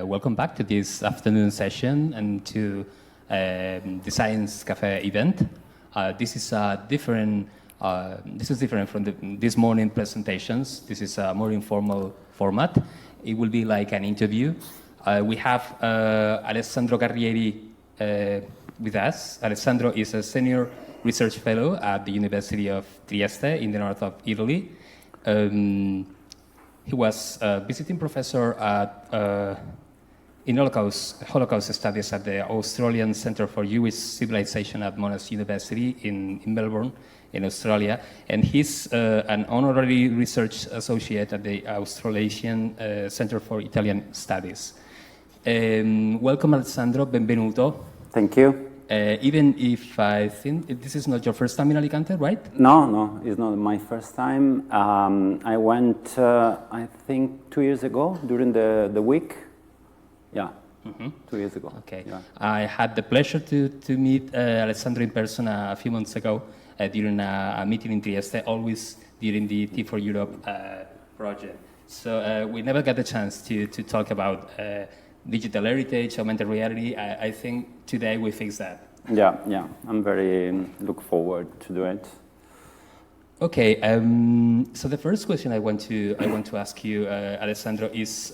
Welcome back to this afternoon session and to the Science Café event. This is different from this morning presentations. This is a more informal format. It will be like an interview. We have Alessandro Carrieri with us. Alessandro is a senior research fellow at the University of Trieste in the north of Italy. He was a visiting professor at in Holocaust Studies at the Australian Centre for Jewish Civilization at Monash University in Melbourne, in Australia. And he's an honorary research associate at the Australasian Centre for Italian Studies. Welcome, Alessandro. Benvenuto. Thank you. Even if I think this is not your first time in Alicante, right? No, it's not my first time. I went, I think, 2 years ago during the week. Yeah, 2 years ago. Okay. Yeah. I had the pleasure to meet Alessandro in person a few months ago during a meeting in Trieste, always during the T4 Europe project. So we never got the chance to talk about digital heritage, augmented reality. I think today we fix that. Yeah. I'm very look forward to do it. Okay. So the first question I want to ask you, Alessandro, is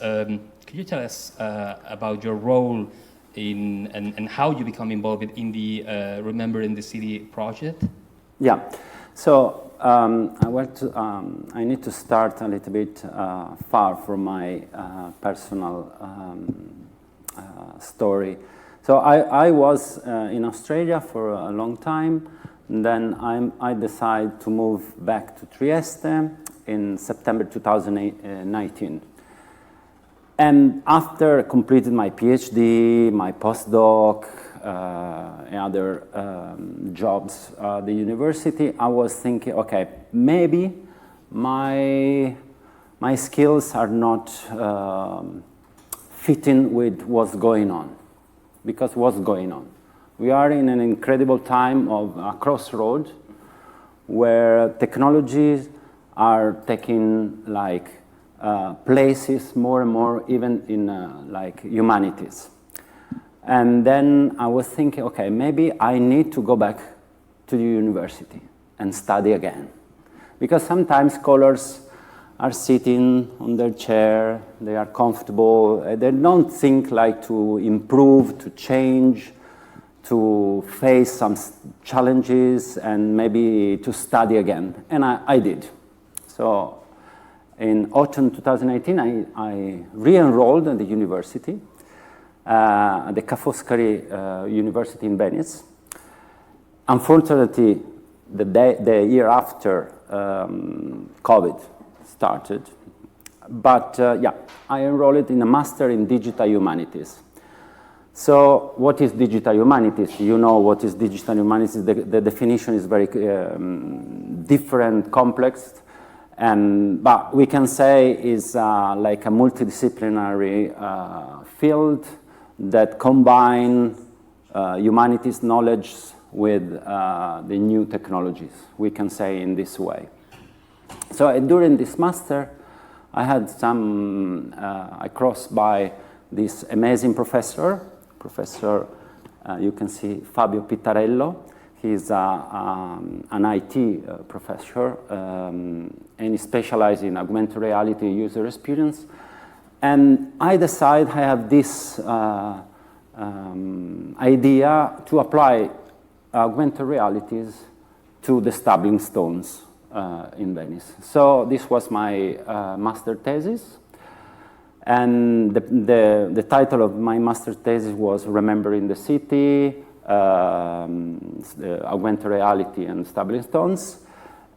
could you tell us about your role in and how you become involved in the Remembering the City project? Yeah. So I need to start a little bit far from my personal story. So I was in Australia for a long time. And then I decided to move back to Trieste in September 2019. And after completing my PhD, my postdoc, and other jobs at the university, I was thinking, okay, maybe my skills are not fitting with what's going on. Because what's going on? We are in an incredible time of a crossroad where technologies are taking like places more and more even in like humanities. And then I was thinking, okay, maybe I need to go back to the university and study again. Because sometimes scholars are sitting on their chair, they are comfortable, they don't think like to improve, to change, to face some challenges and maybe to study again. And I did. So in autumn 2018, I re-enrolled at the university, at the Ca' Foscari University in Venice. Unfortunately, the year after, COVID started. But yeah, I enrolled in a master in digital humanities. So what is digital humanities? You know what is digital humanities. The definition is very different, complex, but we can say is like a multidisciplinary field that combine humanities knowledge with the new technologies. We can say in this way. So during this master, I had I crossed by this amazing professor, you can see Fabio Pittarello. He's an IT professor, and he specializes in augmented reality user experience. And I decided I have this idea to apply augmented realities to the stumbling stones in Venice. So this was my master thesis. And the title of my master's thesis was Remembering the City, Augmented Reality and Stumbling Stones.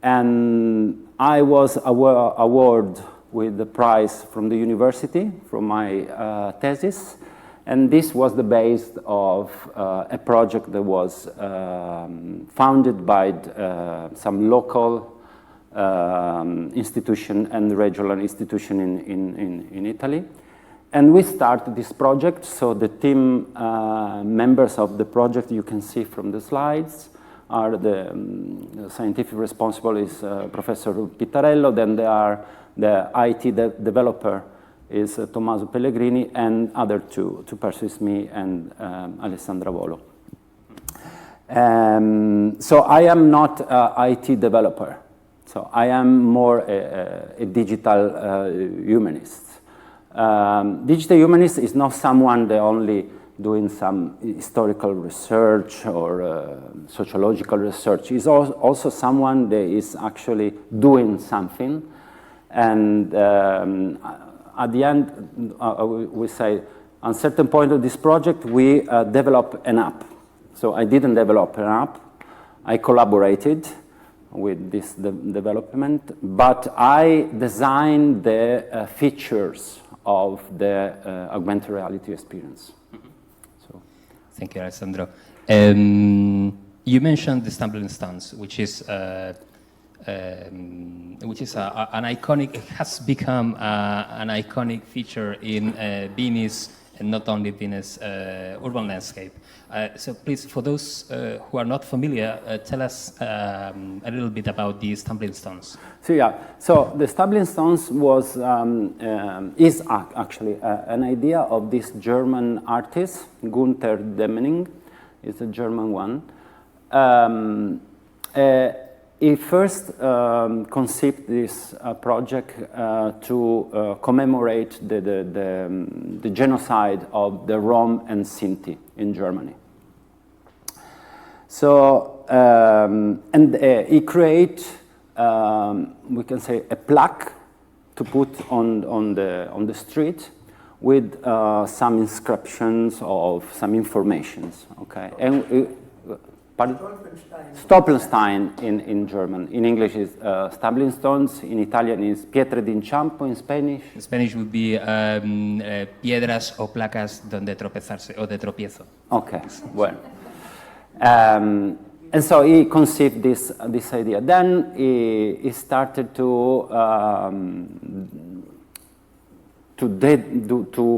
And I was awarded with the prize from the university, from my thesis. And this was the base of a project that was founded by some local institution and regional institution in Italy. And we started this project, so the team members of the project you can see from the slides. are the scientific responsible is Professor Pittarello. Then there are the IT developer is Tommaso Pellegrini, and other two persons, me and Alessandro Volo. So I am not an IT developer. So I am more a digital humanist. Digital humanist is not someone that only doing some historical research or sociological research. He's also someone that is actually doing something. And at the end, we say, at a certain point of this project, we develop an app. So I didn't develop an app. I collaborated with this development, but I designed the features of the augmented reality experience. So, thank you, Alessandro. You mentioned the stumbling stones, which is an iconic. It has become an iconic feature in Venice, and not only Venice urban landscape. So please, for those who are not familiar, tell us a little bit about the stumbling stones. So yeah, so the stumbling stones was is actually an idea of this German artist, Gunther Demmening, is a German one. He first conceived this project to commemorate the genocide of the Rom and Sinti in Germany. So, and he created, we can say, a plaque to put on the street with some inscriptions of some informations. Okay, and pardon? Stolpenstein in German. In English is stumbling stones. In Italian is pietre d'inciampo. In Spanish? In Spanish would be piedras o placas donde tropezarse o de tropiezo. Okay, well. And so he conceived this idea. Then he started to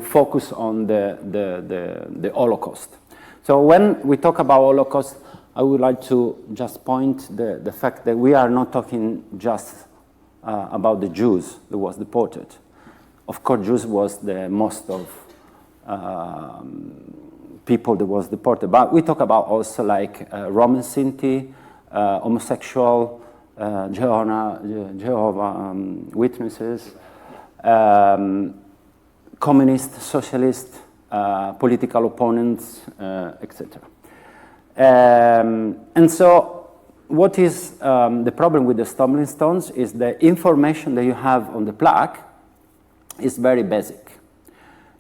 focus on the Holocaust. So when we talk about Holocaust, I would like to just point the fact that we are not talking just about the Jews that was deported. Of course, Jews was the most of people that was deported, but we talk about also like Roman Sinti, homosexual, Jehovah Witnesses, communist, socialist, political opponents, etc. And so what is the problem with the stumbling stones is the information that you have on the plaque is very basic.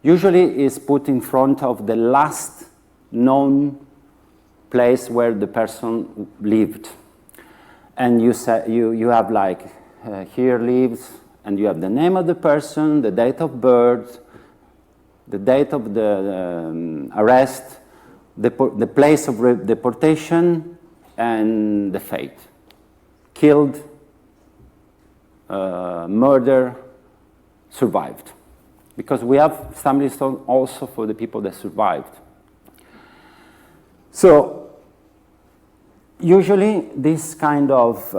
Usually is put in front of the last known place where the person lived. And you have like, here lives, and you have the name of the person, the date of birth, the date of the arrest, the place of deportation, and the fate. Killed, murder, survived. Because we have stumbling stone also for the people that survived. So, usually this kind of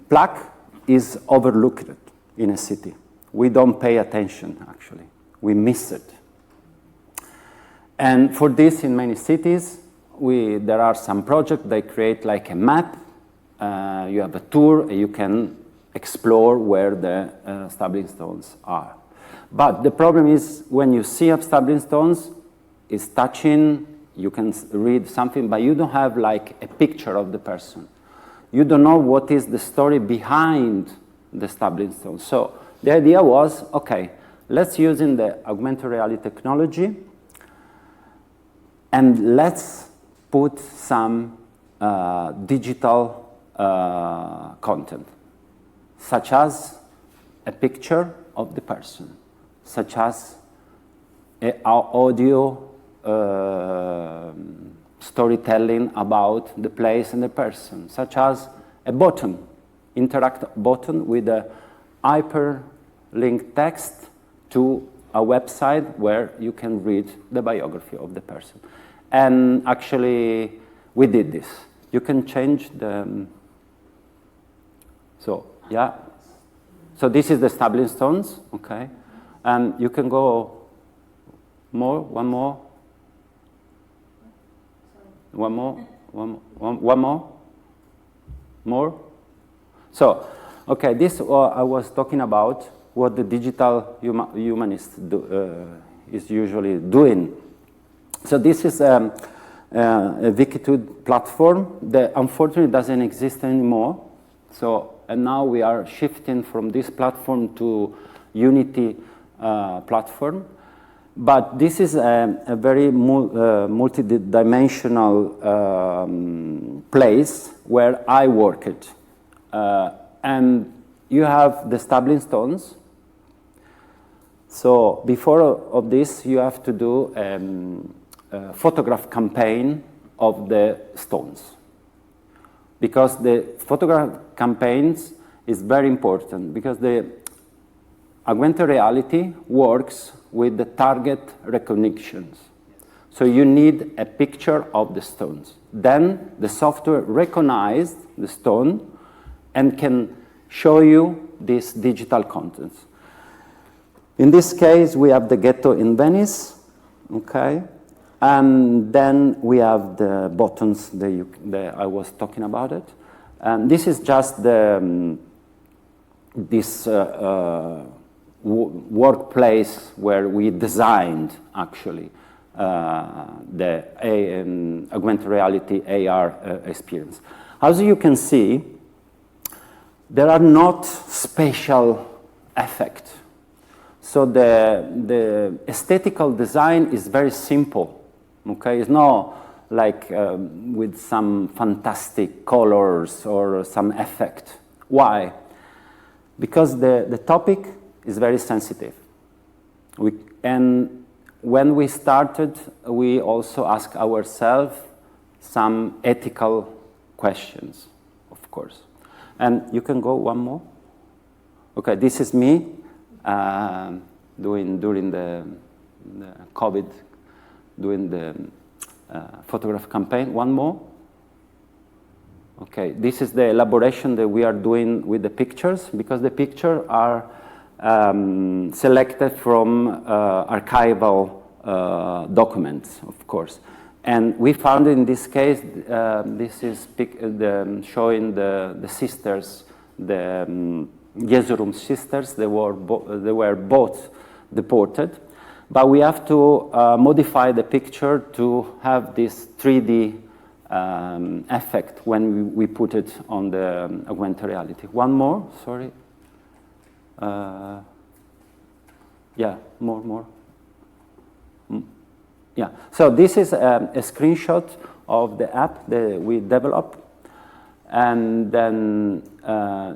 plaque is overlooked in a city. We don't pay attention, actually. We miss it. And for this, in many cities, there are some projects that create like a map. You have a tour, and you can explore where the stumbling stones are. But the problem is when you see stumbling stones, it's touching, you can read something, but you don't have like a picture of the person. You don't know what is the story behind the stumbling stone. So the idea was, okay, let's use in the augmented reality technology, and let's put some digital content, such as a picture of the person, such as audio storytelling about the place and the person, such as a button, interact button with a hyperlink text to a website where you can read the biography of the person. And actually, we did this. you can change the, so yeah. So this is the stumbling stones, okay? And you can go more, one more. One more. More. So, okay, this I was talking about what the digital humanist is usually doing. So this is a Wikitude platform that unfortunately doesn't exist anymore. So, and now we are shifting from this platform to Unity platform. But this is a very multi-dimensional place where I worked. And you have the stumbling stones. So before of this, you have to do a photograph campaign of the stones. Because the photograph campaigns is very important, because the augmented reality works with the target recognitions. So you need a picture of the stones. Then the software recognizes the stone and can show you these digital contents. In this case, we have the ghetto in Venice, okay? And then we have the buttons that I was talking about it. And this is just the, this workplace where we designed, actually, the augmented reality AR experience. As you can see, there are not spatial effects. So the aesthetical design is very simple, okay? It's not like with some fantastic colors or some effect. Why? Because the topic is very sensitive. And when we started, we also asked ourselves some ethical questions, of course. And you can go one more. Okay, this is me during the COVID, doing the photograph campaign. One more. Okay, this is the elaboration that we are doing with the pictures, because the pictures are selected from archival documents, of course. And we found in this case, this is showing the sisters, the Yesurum sisters. They were both deported. But we have to modify the picture to have this 3D effect when we put it on the augmented reality. One more, sorry. Yeah, more. Yeah, so this is a screenshot of the app that we developed. And then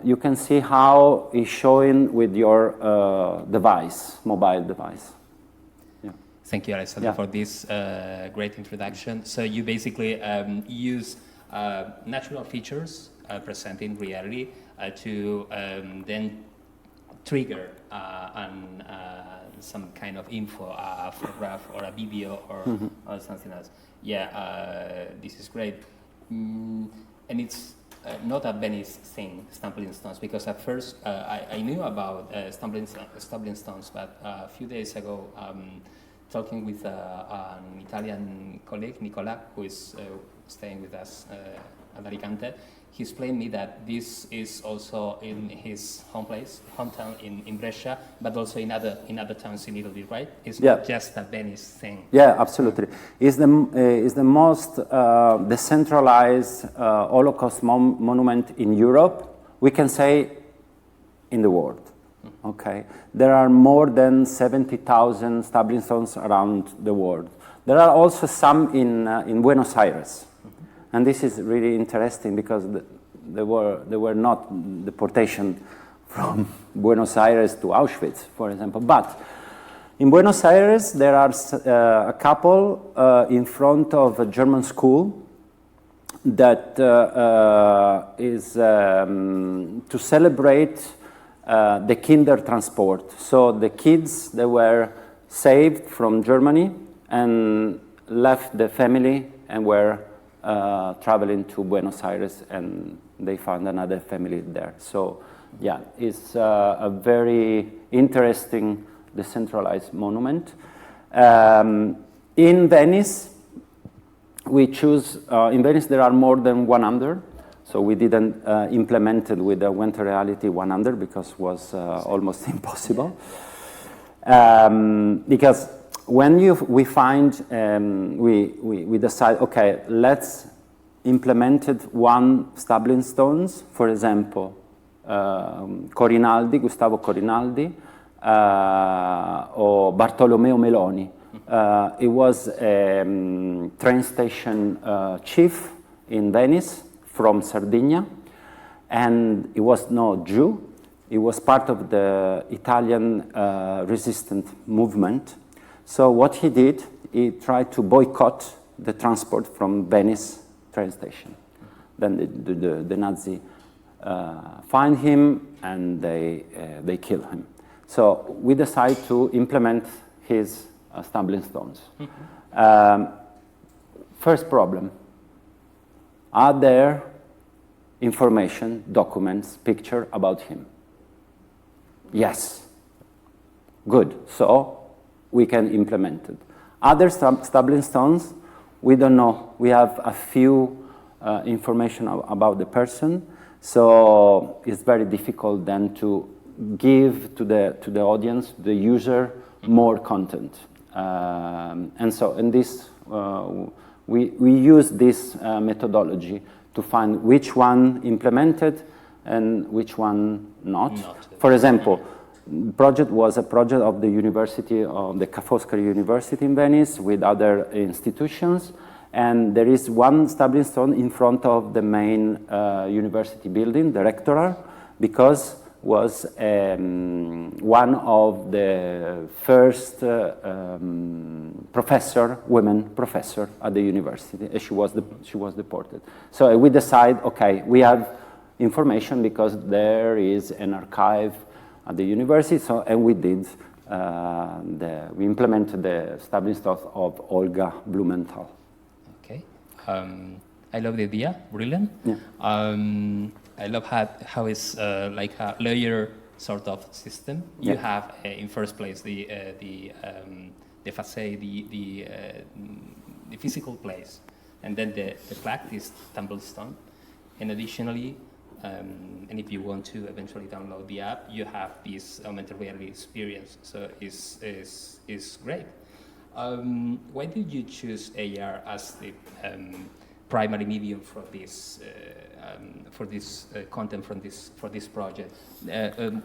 you can see how it's showing with your device, mobile device. Yeah. Thank you, Alessandro, for this great introduction. So you basically use natural features present in reality to then trigger some kind of info, a photograph or a video or something else. Yeah, this is great. And it's not a Venice thing, stumbling stones, because at first I knew about stumbling stones, but a few days ago, talking with an Italian colleague, Nicola, who is staying with us at Alicante, he explained me that this is also in his hometown in Brescia, but also in other towns in Italy, right? It's not just a Venice thing. Yeah, absolutely. It's the most decentralized Holocaust monument in Europe, we can say, in the world. Okay, there are more than 70,000 stumbling stones around the world. There are also some in Buenos Aires. And this is really interesting because there were not deportation from Buenos Aires to Auschwitz, for example. But in Buenos Aires, there are a couple in front of a German school that is to celebrate the Kindertransport. So the kids, they were saved from Germany and left the family and were traveling to Buenos Aires, and they found another family there. So yeah, it's a very interesting decentralized monument. In Venice, we choose, in Venice there are more than 100, so we didn't implement it with augmented reality 100 because it was almost impossible. Because when we find, we decide, okay, let's implement it one stumbling stones, for example, Corinaldi, Gustavo Corinaldi, or Bartolomeo Meloni. It was a train station chief in Venice from Sardinia, and he was no Jew. He was part of the Italian resistance movement. So what he did, he tried to boycott the transport from Venice train station. Then the Nazi find him, and they kill him. So we decided to implement his stumbling stones. First problem, are there information, documents, picture about him? Yes. Good, so we can implement it. Other stumbling stones, we don't know. We have a few information about the person, so it's very difficult then to give to the audience, the user, more content. And so in this, we use this methodology to find which one implemented and which one not. For example, project was a project of the university, of the Ca' Foscari University in Venice with other institutions, and there is one stumbling stone in front of the main university building, the rectoral, because was one of the first women professor at the university. She was deported. So we decide, okay, we have information because there is an archive at the university. So and we did we implemented the stumbling stones of Olga Blumenthal. Okay, I love the idea. Brilliant. Yeah. I love how it's like a layer sort of system. You have in first place the facade, the physical place, and then the plaque is tumblestone. And additionally, and if you want to eventually download the app, you have this augmented reality experience. So it's great. Why did you choose AR as the primary medium for this content for this project?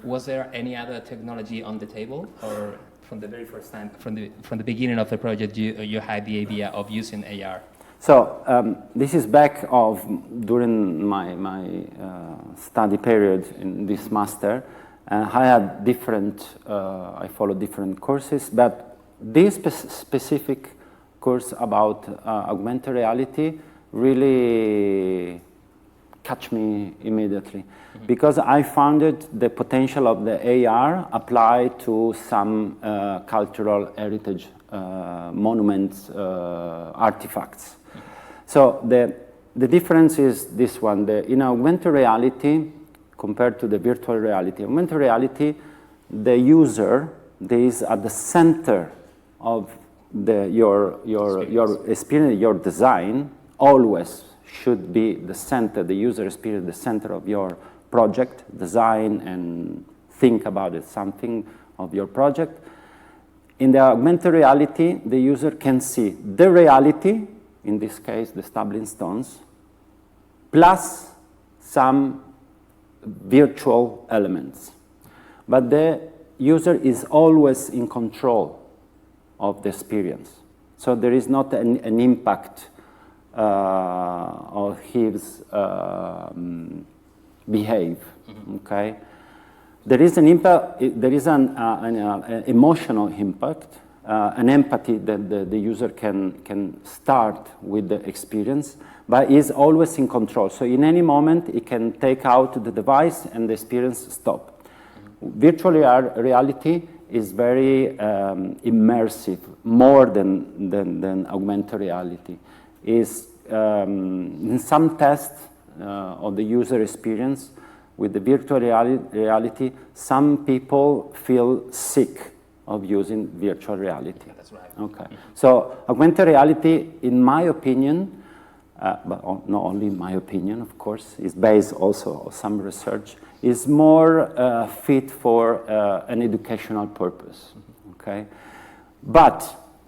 Was there any other technology on the table, or from the very first time, from the beginning of the project, you had the idea of using AR? So this is back during my study period in this master. I had I followed different courses, but this specific course about augmented reality really catch me immediately, because I found the potential of the AR applied to some cultural heritage monuments, artifacts. So the difference is this one. In augmented reality, compared to the virtual reality, augmented reality, the user is at the center of your experience, your design. Always should be the center, the user experience, the center of your project, design, and think about it, something of your project. In the augmented reality, the user can see the reality, in this case, the stumbling stones, plus some virtual elements. But the user is always in control of the experience. So there is not an impact of his behave, okay? There is an impact, there is an emotional impact, an empathy that the user can start with the experience, but is always in control. So in any moment, he can take out the device and the experience stop. Virtual reality is very immersive, more than augmented reality. Is in some tests of the user experience with the virtual reality, some people feel sick of using virtual reality. Yeah, that's right. Okay. So augmented reality, in my opinion, but not only in my opinion, of course, is based also on some research, is more fit for an educational purpose. Okay. But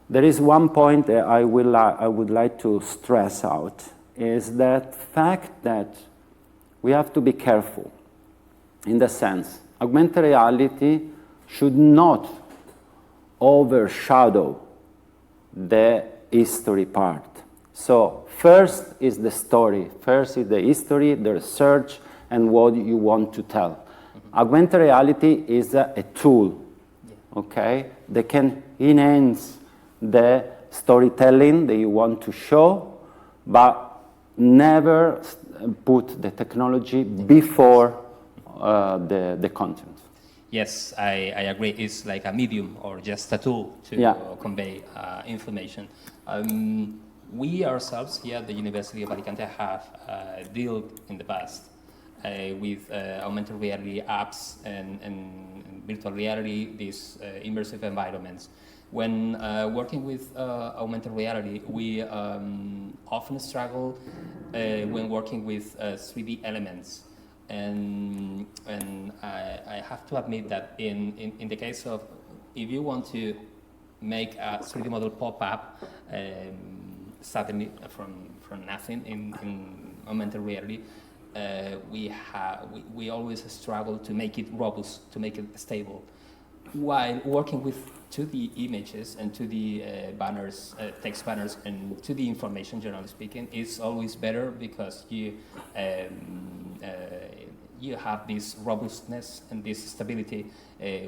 there is one point that I would like to stress out, is that fact that we have to be careful in the sense augmented reality should not overshadow the history part. So first is the story, first is the history, the research, and what you want to tell. Augmented reality is a tool, okay, that can enhance the storytelling that you want to show, but never put the technology before the content. Yes, I agree. It's like a medium or just a tool to convey information. We ourselves here at the University of Alicante have dealt in the past with augmented reality apps and virtual reality, these immersive environments. When working with augmented reality, we often struggle when working with 3D elements. And I have to admit that in the case of, if you want to make a 3D model pop up suddenly from nothing in augmented reality, we always struggle to make it robust, to make it stable. While working with 2D images and 2D banners, text banners, and 2D information, generally speaking, is always better because you have this robustness and this stability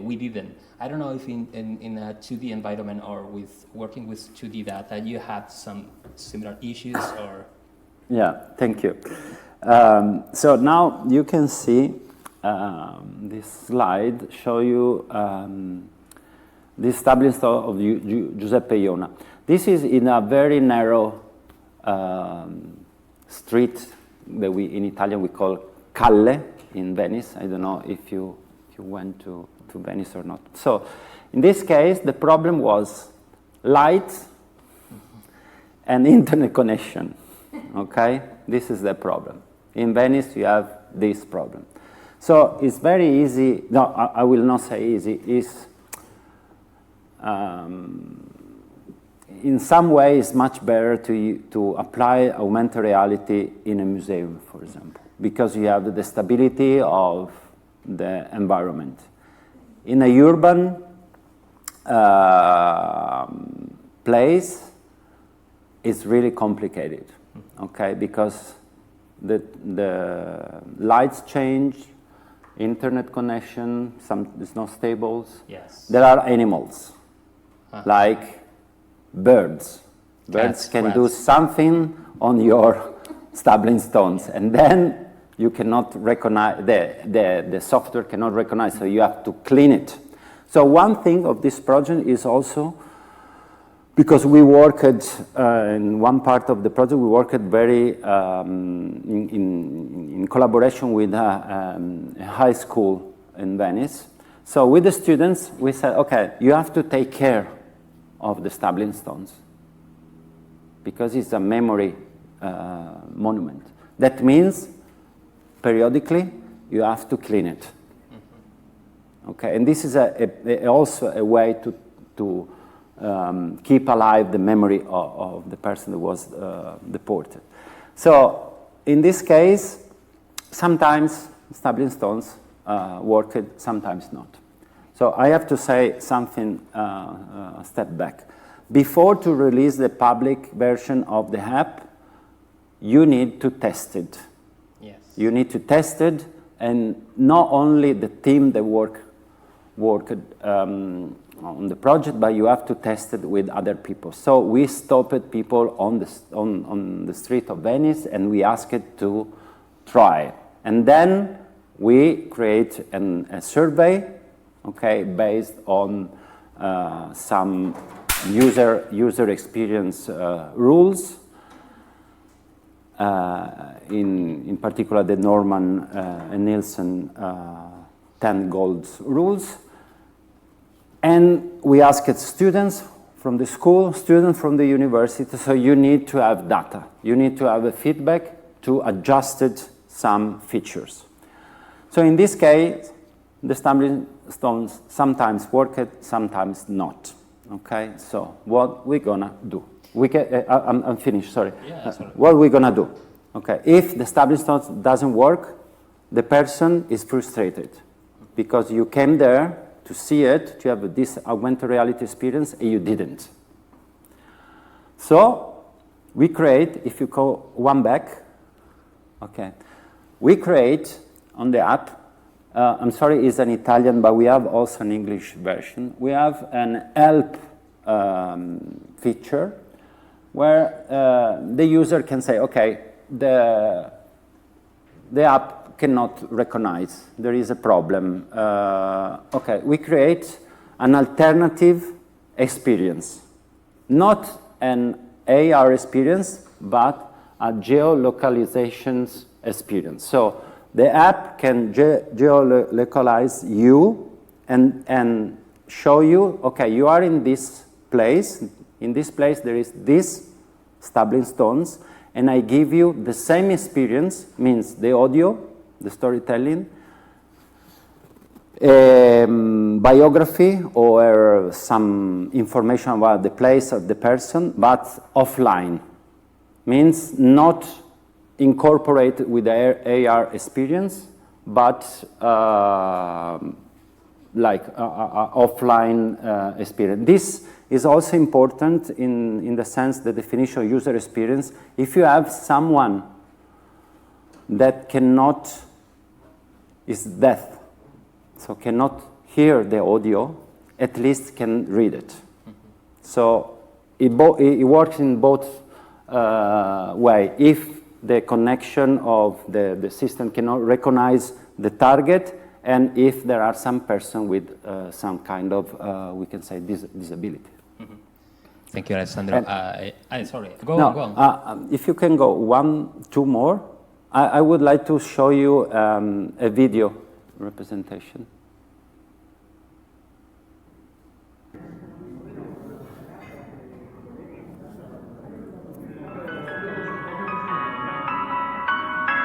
we didn't. I don't know if in a 2D environment or with working with 2D data you had some similar issues or... Yeah, thank you. So now you can see this slide show you the establishment of Giuseppe Iona. This is in a very narrow street that in Italian we call Calle in Venice. I don't know if you went to Venice or not. So in this case, the problem was light and internet connection. Okay, this is the problem. In Venice, you have this problem. So it's very easy. No, I will not say easy. It's in some ways much better to apply augmented reality in a museum, for example, because you have the stability of the environment. In a urban place, it's really complicated, okay, because the lights change, internet connection, there's no stables. Yes. There are animals, like birds. Birds can do something on your stumbling stones, and then you cannot recognize, the software cannot recognize, so you have to clean it. So one thing of this project is also, because we worked in one part of the project, we worked very in collaboration with a high school in Venice. So with the students, we said, okay, you have to take care of the stumbling stones because it's a memory monument. That means periodically you have to clean it. Okay, and this is also a way to keep alive the memory of the person who was deported. So in this case, sometimes stumbling stones worked, sometimes not. So I have to say something a step back. Before to release the public version of the app, you need to test it. Yes. You need to test it, and not only the team that worked on the project, but you have to test it with other people. So we stopped people on the street of Venice, and we asked it to try. And then we create a survey, okay, based on some user experience rules. in particular the Norman and Nielsen 10 gold rules. And we asked students from the school, students from the university, so you need to have data. You need to have a feedback to adjusted some features. So in this case, the stumbling stones sometimes worked, sometimes not. Okay, so what we're gonna do? I'm finished, sorry. Yeah, sorry. What we're gonna do? Okay, if the stumbling stones doesn't work, the person is frustrated because you came there to see it, to have this augmented reality experience, and you didn't. So we create, if you go one back, okay, we create on the app, I'm sorry, it's an Italian, but we have also an English version. We have an help feature where the user can say, okay, the app cannot recognize, there is a problem. Okay, we create an alternative experience, not an AR experience, but a geolocalization experience. So the app can geolocalize you and show you, okay, you are in this place. In this place there is this stumbling stones, and I give you the same experience, means the audio, the storytelling, biography or some information about the place of the person, but offline. Means not incorporated with the AR experience, but like offline experience. This is also important in the sense the definition of user experience. If you have someone that is deaf, so cannot hear the audio, at least can read it. Mm-hmm. So it works in both ways. If the connection of the system cannot recognize the target, and if there are some person with some kind of, we can say, disability. Mm-hmm. Thank you, Alessandro. Sorry, go on. If you can go two more, I would like to show you a video representation.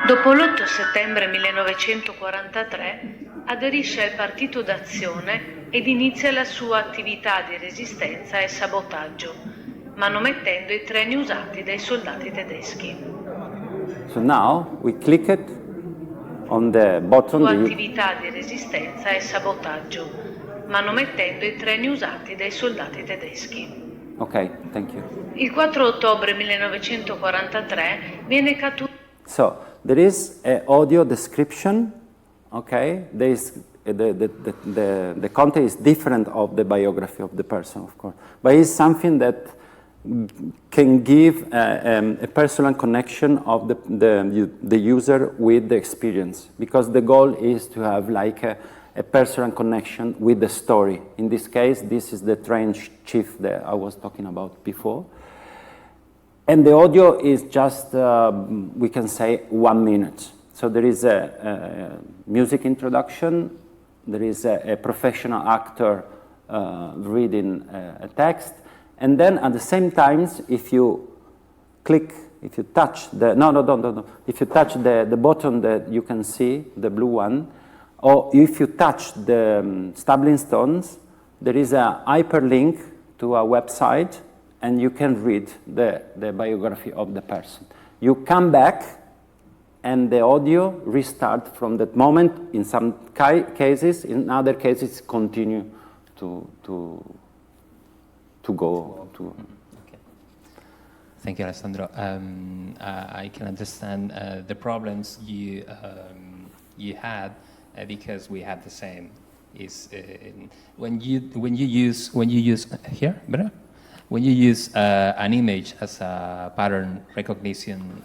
Dopo l'8 settembre 1943 aderisce al Partito d'Azione ed inizia la sua attività di resistenza e sabotaggio, manomettendo i treni usati dai soldati tedeschi. So now we click it on the button. Sua attività di resistenza e sabotaggio, manomettendo i treni usati dai soldati tedeschi. Ok, thank you. Il 4 ottobre 1943 viene catturato. So there is an audio description. Okay, there is the content is different of the biography of the person, of course, but it's something that can give a personal connection of the user with the experience, because the goal is to have like a personal connection with the story. In this case, this is the train chief that I was talking about before. And the audio is just, we can say, 1 minute. So there is a music introduction, there is a professional actor reading a text, and then at the same time, if you touch the, if you touch the button that you can see, the blue one, or if you touch the stumbling stones, there is a hyperlink to a website, and you can read the biography of the person. You come back, and the audio restart from that moment. In some cases, in other cases, continue to go to. Okay. Thank you, Alessandro. I can understand the problems you had because we had the same. Is when you use here, better? When you use an image as a pattern recognition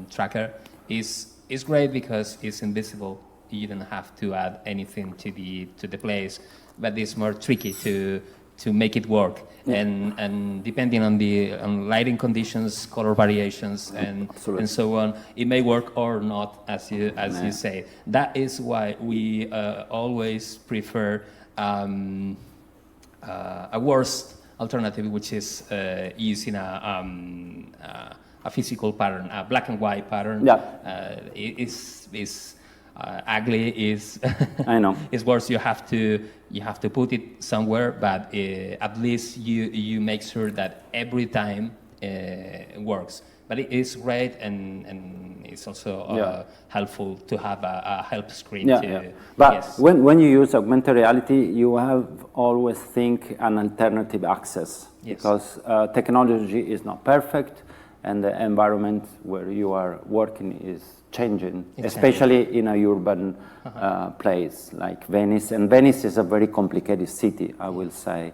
tracker, is great because it's invisible. You don't have to add anything to the place, but it's more tricky to to make it work. And depending on the lighting conditions, color variations, and so on, it may work or not, as you say. That is why we always prefer a worse alternative, which is using a physical pattern, a black and white pattern. Yeah. Is ugly. Is I know. Is worse. You have to put it somewhere, but at least you make sure that every time works. But it is great, and it's also helpful to have a help screen. But when you use augmented reality, you have always think an alternative access, because technology is not perfect, and the environment where you are working is changing, especially in a urban place like Venice. And Venice is a very complicated city, I will say.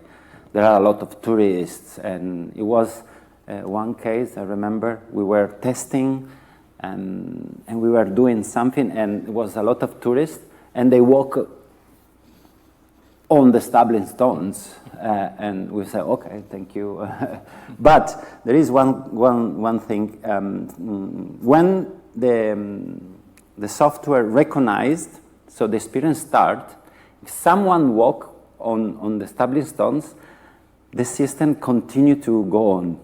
There are a lot of tourists, and it was one case, I remember, we were testing and we were doing something, and it was a lot of tourists, and they walk on the stumbling stones, and we said, okay, thank you. But there is one thing. When the software recognized, so the experience start, if someone walk on the stumbling stones, the system continue to go on.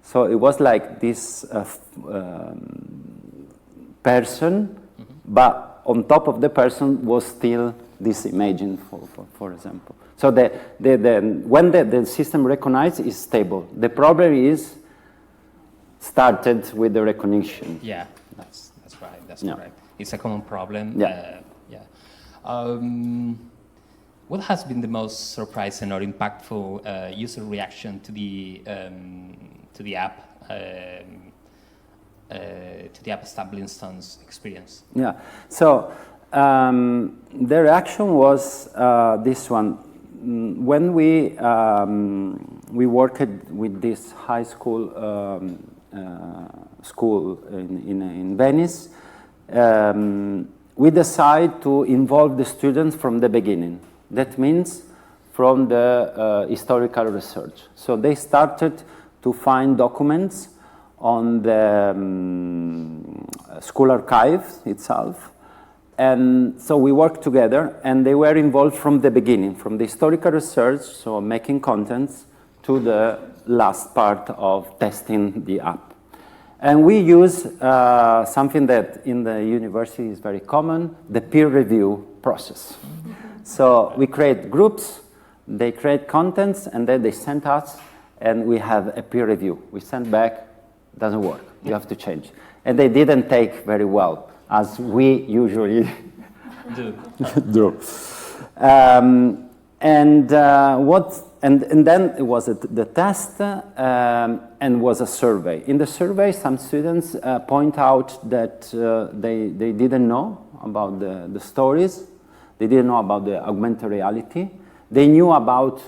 So it was like this person, but on top of the person was still this imaging, for example. So when the system recognizes, it's stable. The problem is started with the recognition. Yeah, that's right. That's correct. It's a common problem. What has been the most surprising or impactful user reaction to the app? To the app stumbling stones experience? Yeah. So the reaction was this one. When we worked with this high school in Venice, we decided to involve the students from the beginning. That means from the historical research. So they started to find documents on the school archive itself. And so we worked together, and they were involved from the beginning, from the historical research, so making contents, to the last part of testing the app. And we use something that in the university is very common, the peer review process. So we create groups, they create contents, and then they send us, and we have a peer review. We send back, doesn't work, you have to change. And they didn't take very well, as we usually do. And then it was the test and was a survey. In the survey, some students point out that they didn't know about the stories. They didn't know about the augmented reality. They knew about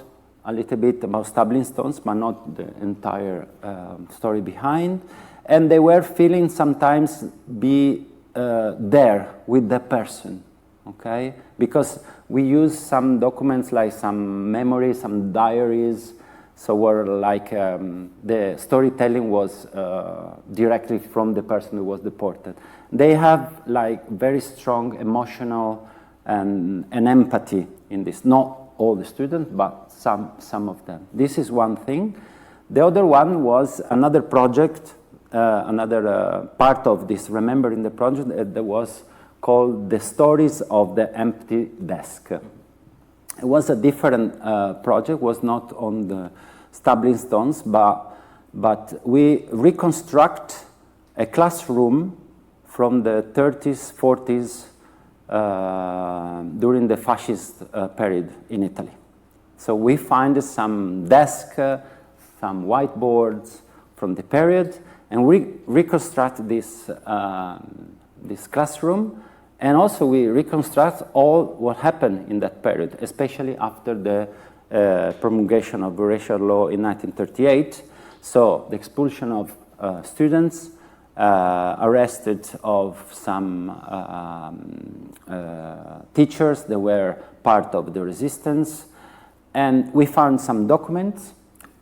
a little bit about stumbling stones, but not the entire story behind. And they were feeling sometimes be there with the person, okay? Because we use some documents like some memories, some diaries, so where like the storytelling was directly from the person who was deported. They have like very strong emotional and empathy in this. Not all the students, but some of them. This is one thing. The other one was another project, another part of this Remembering the project that was called The Stories of the Empty Desk. It was a different project, was not on the stumbling stones, but we reconstruct a classroom from the 30s, 40s, during the fascist period in Italy. So we find some desks, some whiteboards from the period, and we reconstruct this classroom, and also we reconstruct all what happened in that period, especially after the promulgation of the racial law in 1938. So the expulsion of students, arrested of some teachers that were part of the resistance, And we found some documents,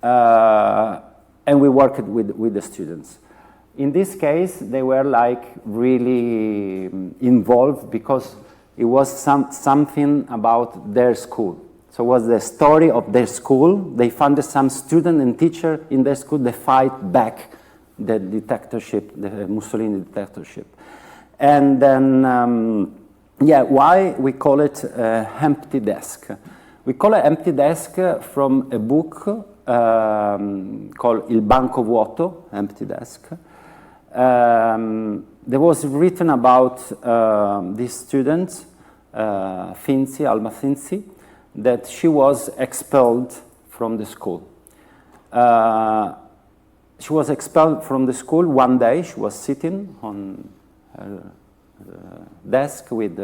and we worked with the students. In this case, they were like really involved because it was something about their school. So it was the story of their school. They found some student and teacher in their school that fight back the dictatorship, the Mussolini dictatorship. And then, yeah, why we call it empty desk? We call it empty desk from a book called Il Banco Vuoto, Empty Desk. There was written about this student, Finzi, Alma Finzi, that she was expelled from the school. She was expelled from the school one day. She was sitting on her desk with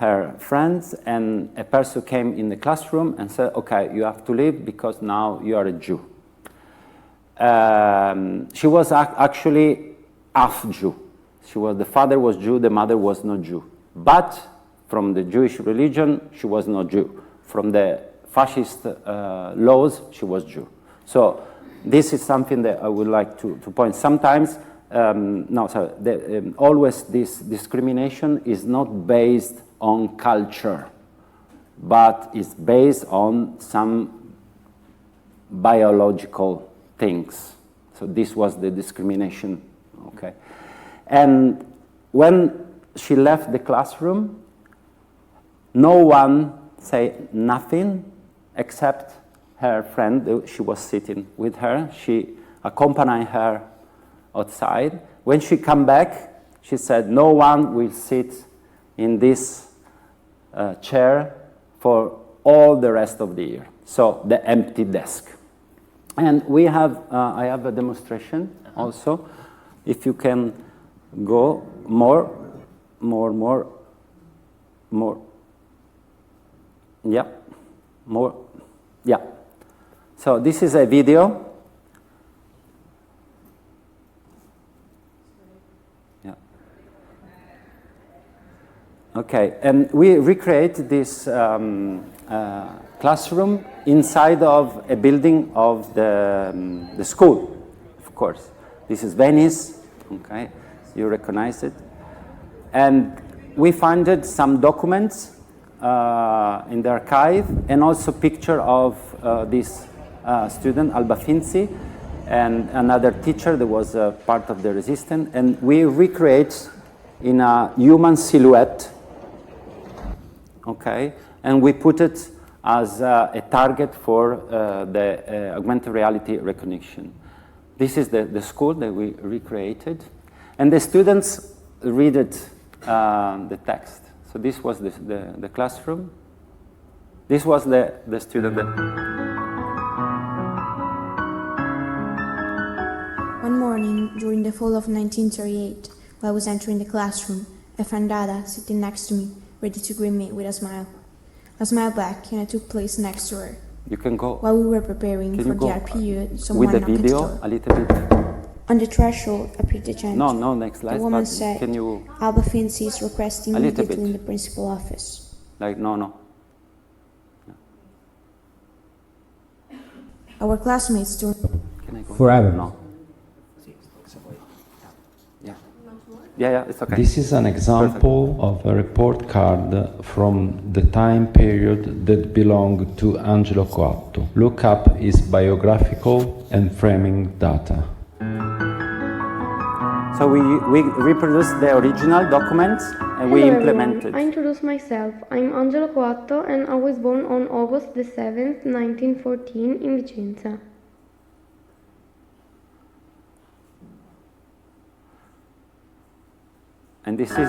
her friends, and a person came in the classroom and said, okay, you have to leave because now you are a Jew. She was actually half Jew. The father was Jew, the mother was not Jew. But from the Jewish religion, she was not Jew. From the fascist laws, she was Jew. So this is something that I would like to point. Sometimes, always this discrimination is not based on culture, but is based on some biological things. So this was the discrimination, okay? And when she left the classroom, no one said nothing except her friend. She was sitting with her. She accompanied her outside. When she came back, she said, no one will sit in this chair for all the rest of the year. So the empty desk. And we have, I have a demonstration also. If you can go more. Yeah, more, yeah. So this is a video. Yeah. Okay, and we recreate this classroom inside of a building of the school, of course. This is Venice, okay, you recognize it. And we found some documents in the archive, and also picture of this student, Alba Finzi, and another teacher that was part of the resistance. And we recreate in a human silhouette, okay? And we put it as a target for the augmented reality recognition. This is the school that we recreated. And the students read it, the text. So this was the classroom. This was the student that... One morning, during the fall of 1938, while I was entering the classroom, I found Ada sitting next to me, ready to greet me with a smile. I smiled back, and I took place next to her. You can go. While we were preparing for the art period, someone with the knocked at the video door. a little bit. On the threshold appeared the chant. No, next slide. The woman said, can you... Alba Finzi is requesting A little immediately bit. in the principal office. Like, no. Our classmates do. Can I go? Forever. No. Yeah, it's okay. This is an example of a report card from the time period that belonged to Angelo Coatto. Look up his biographical and framing data. So we reproduced the original documents and we Hello implemented. everyone. I introduce myself. I'm Angelo Coatto and I was born on August the 7th, 1914 in Vicenza. And this is...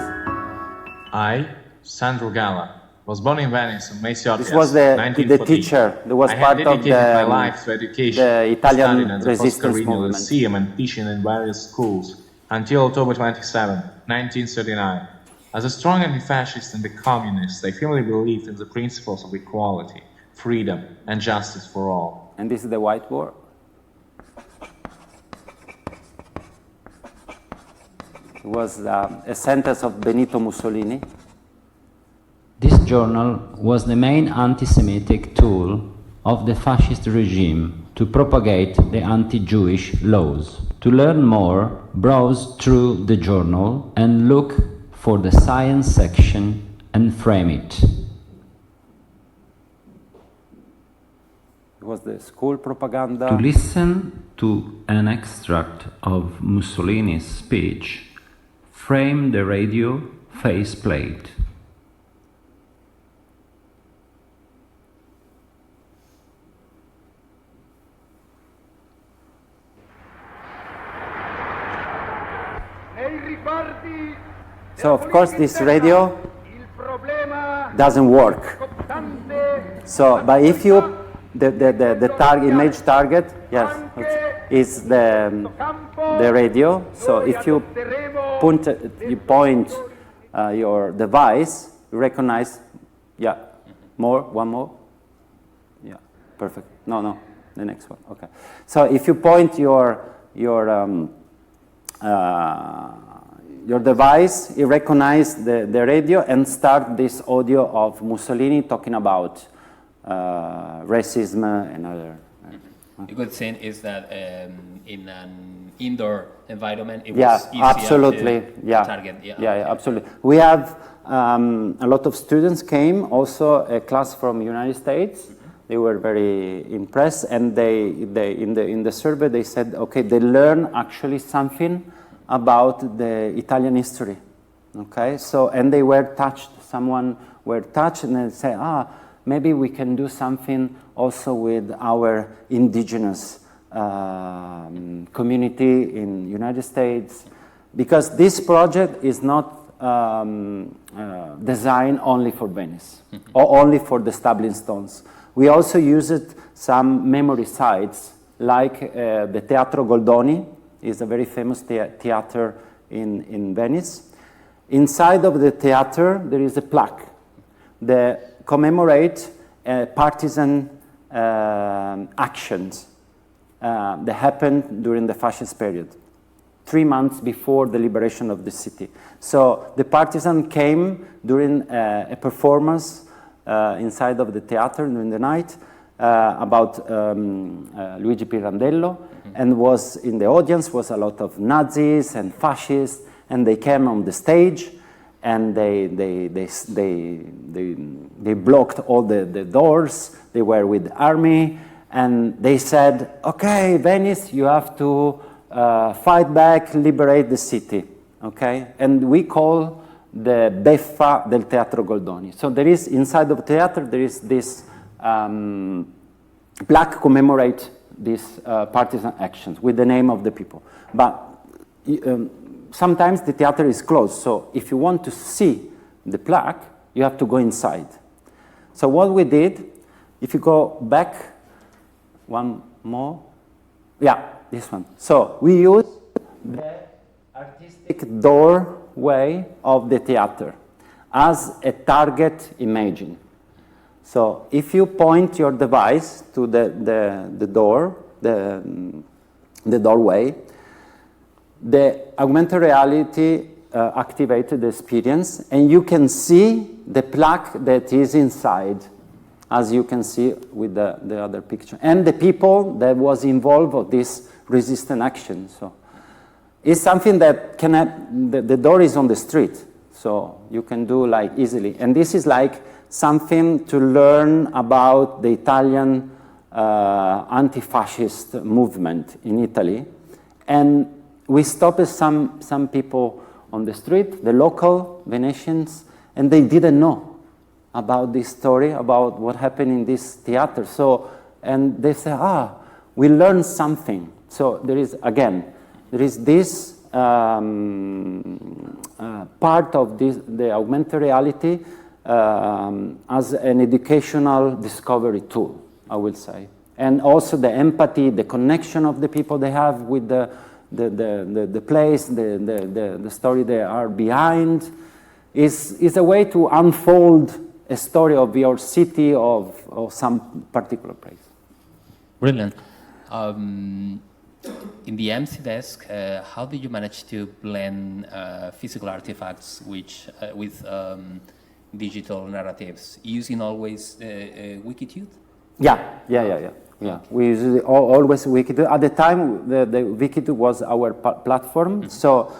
I, Sandro Galla, was born in Venice on May 30th, This was the 1914. teacher that was I part had of dedicated my life to education, the Italian studying at the resistance Carrieri movement. Lyceum and teaching in various schools until October 27, 1939. As a strong anti-fascist and a communist, I firmly believed in the principles of equality, freedom, and justice for all. And this is the whiteboard. It was a sentence of Benito Mussolini. This journal was the main anti-Semitic tool of the fascist regime to propagate the anti-Jewish laws. To learn more, browse through the journal and look for the science section and frame it. It was the school propaganda. To listen to an extract of Mussolini's speech, frame the radio faceplate. So of course this radio doesn't work. So, but if you, the target, image target, yes, is the radio. So if you point your device, you recognize, yeah, one more, yeah, perfect. No, the next one, okay. So if you point your device, it recognizes the radio and start this audio of Mussolini talking about racism and other. A good thing is that in an indoor environment, it Yeah, was easier absolutely. to target. Yeah, absolutely. We have a lot of students came, also a class from United States. They were very impressed, and they in the survey they said, okay, they learn actually something about the Italian history. Okay, so and they were touched. Someone were touched, and they say, maybe we can do something also with our indigenous community in United States, because this project is not designed only for Venice or only for the stumbling stones. We also used some memory sites like the Teatro Goldoni is a very famous theater in Venice. Inside of the theater there is a plaque that commemorates partisan actions that happened during the fascist period, 3 months before the liberation of the city. So the partisan came during a performance inside of the theater during the night about Luigi Pirandello, and was in the audience was a lot of Nazis and fascists, and they came on the stage and they blocked all the doors. They were with the army, and they said, okay, Venice, you have to fight back, liberate the city, okay? And we call the beffa del Teatro Goldoni. So there is, inside of the theater, there is this plaque commemorate these partisan actions with the name of the people. But sometimes the theater is closed, so if you want to see the plaque, you have to go inside. So what we did, if you go back, one more, yeah, this one. So we used the artistic doorway of the theater as a target imaging. So if you point your device to the door, the doorway, the augmented reality activated the experience, and you can see the plaque that is inside, as you can see with the other picture, and the people that was involved with this resistant action. So it's something that can have, the door is on the street, so you can do like easily. And this is like something to learn about the Italian anti-fascist movement in Italy. And we stopped some people on the street, the local Venetians, and they didn't know about this story, about what happened in this theater. So, and they say, we learned something. So there is, again, there is this part of the augmented reality as an educational discovery tool, I will say. And also the empathy, the connection of the people they have with the place, the story they are behind, is a way to unfold a story of your city, of some particular place. Brilliant. In the MC desk, how did you manage to blend physical artifacts with digital narratives, using always Wikitude? Yeah. We usually always Wikitude. At the time, the Wikitude was our platform. So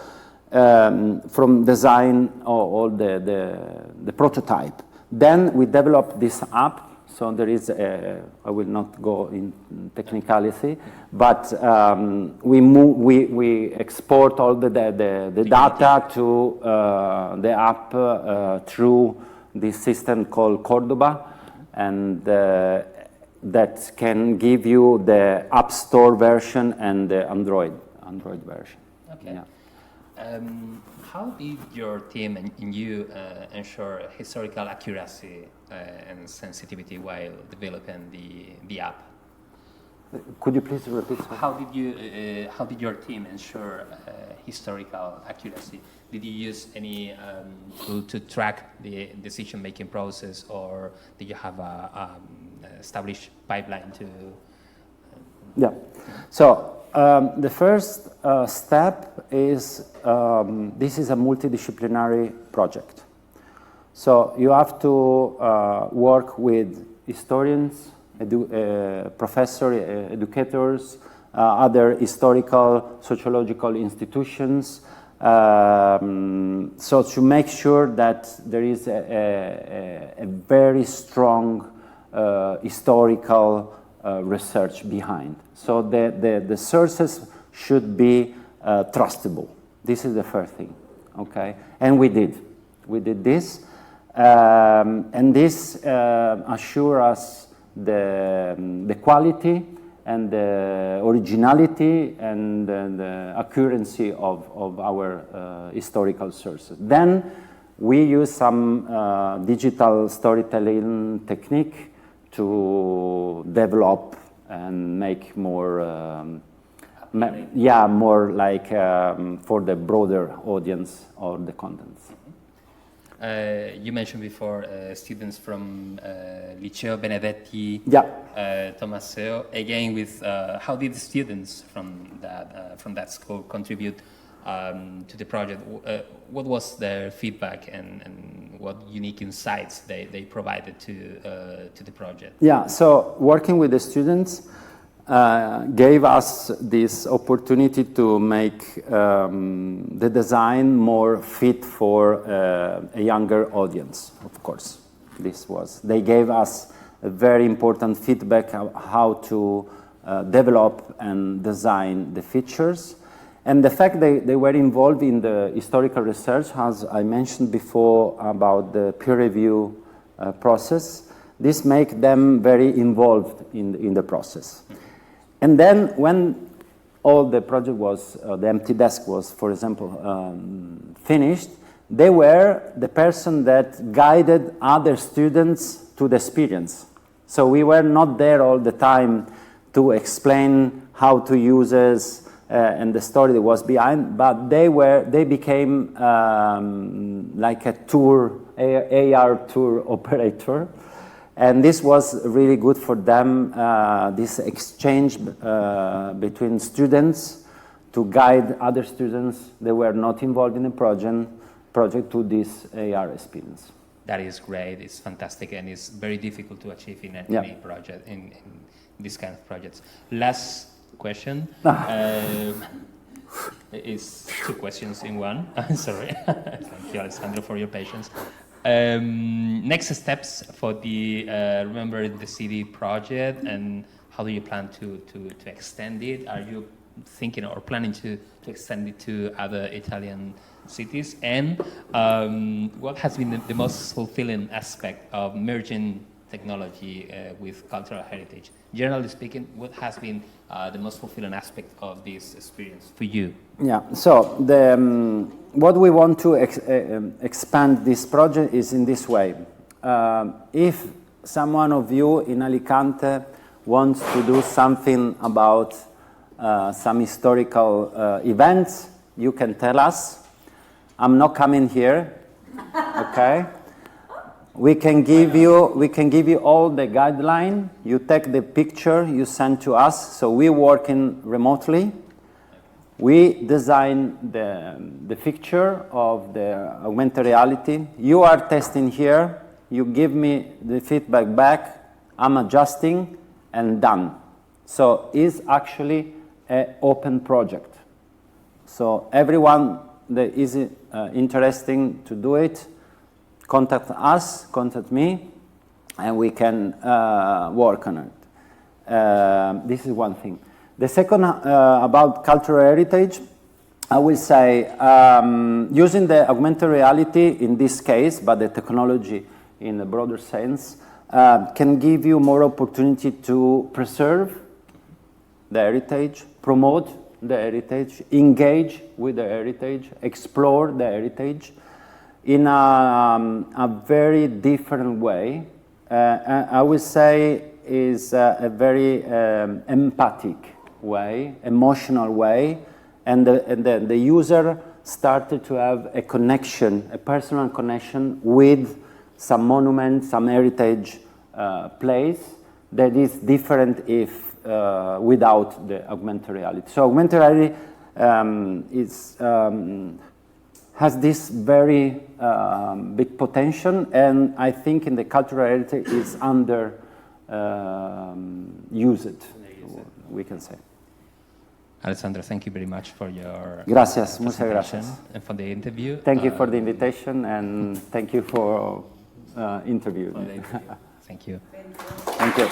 from design, all the prototype. Then we developed this app. So there is I will not go in technicality, but we export all the data to the app through this system called Cordoba, and that can give you the App Store version and the Android version. Okay. Yeah. How did your team and you ensure historical accuracy and sensitivity while developing the app? Could you please repeat? How did your team ensure historical accuracy? Did you use any tool to track the decision-making process, or did you have a established pipeline to? Yeah. So the first step is this is a multidisciplinary project. So you have to work with historians, professors, educators, other historical, sociological institutions. So to make sure that there is a very strong historical research behind. So the sources should be trustable. This is the first thing, okay? And we did this, and this assure us the quality and the originality and the accuracy of our historical sources. Then we use some digital storytelling technique to develop and make more, more like for the broader audience or the contents. You mentioned before students from Liceo Benedetti, Tommaseo. Again, with how did the students from that school contribute to the project? What was their feedback and what unique insights they provided to the project? Yeah, so working with the students gave us this opportunity to make the design more fit for a younger audience, of course. They gave us a very important feedback of how to develop and design the features. And the fact they were involved in the historical research, as I mentioned before about the peer review process, this makes them very involved in the process. And then when all the project was, the empty desk was, for example, finished, they were the person that guided other students to the experience. So we were not there all the time to explain how to use it and the story that was behind, but they became like a AR tour operator. And this was really good for them, this exchange between students to guide other students that were not involved in the project to this AR experience. That is great, it's fantastic, and it's very difficult to achieve in any project, in this kind of projects. Last question. It's two questions in one. Sorry. Thank you, Alessandro, for your patience. Next steps for the Remember the City project, and how do you plan to extend it? Are you thinking or planning to extend it to other Italian cities? And what has been the most fulfilling aspect of merging technology with cultural heritage? Generally speaking, what has been the most fulfilling aspect of this experience for you? Yeah, so what we want to expand this project is in this way. If someone of you in Alicante wants to do something about some historical events, you can tell us. I'm not coming here, okay? We can give you all the guideline. You take the picture, you send to us. So we're working remotely. We design the picture of the augmented reality. You are testing here. You give me the feedback back. I'm adjusting and done. So it's actually an open project. So everyone that is interested to do it, contact us, contact me, and we can work on it. This is one thing. The second, about cultural heritage, I will say using the augmented reality in this case, but the technology in a broader sense, can give you more opportunity to preserve the heritage, promote the heritage, engage with the heritage, explore the heritage in a very different way. I would say is a very empathic way, emotional way, and the user started to have a connection, a personal connection with some monument, some heritage place that is different if without the augmented reality. So augmented reality has this very big potential, and I think in the cultural reality is under used, we can say. Alessandro, thank you very much for your Gracias, muchas gracias. And for the interview. Thank you for the invitation, and thank you for interview. Thank you. Thank you.